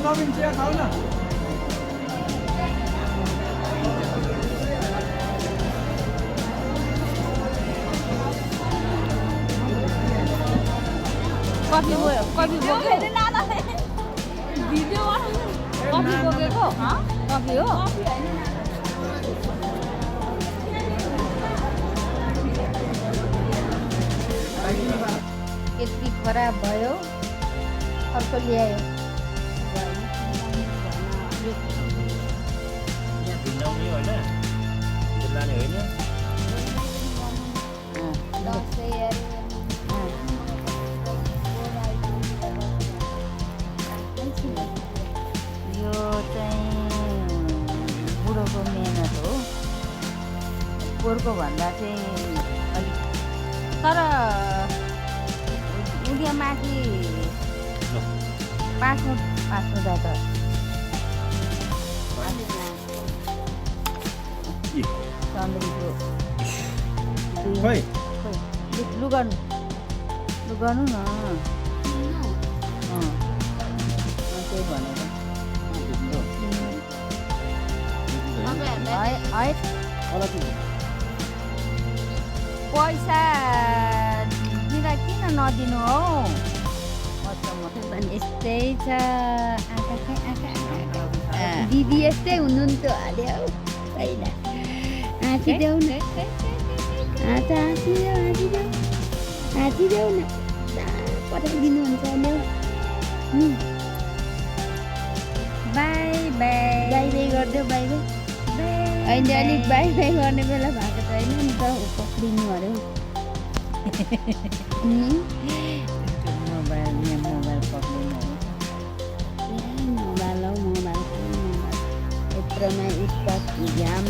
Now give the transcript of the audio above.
नवीन चिया खाऊ न कफी बोक्यो कफी बोकेको कफी हो यति खराब भयो अर्को ल्यायो यो चाहिँ बुढोको मेहनत हो पोहोरको भन्दा चाहिँ अलिक तर उडिया माथि पाँच्नु त चन्द्रीको लु गर्नु न त्यही भनेर पैसा दिँदा किन नदिनु हौ यस्तै छ दिदी यस्तै हुनुहुन्थ्यो हाल्यो पहिला हाँसिदेऊ न हाँसिदेऊ न पठाइदिनुहुन्छ ल्याउ बाई बाई बाई बाई गरिदेऊ बाई बाई अहिले अलिक बाई बाई गर्ने बेला भएको त होइन नि त पक्रिनु अरे मोबाइल पक्रिनु मोबाइल हौ मोबाइल यत्रोमा उत्पात झ्याम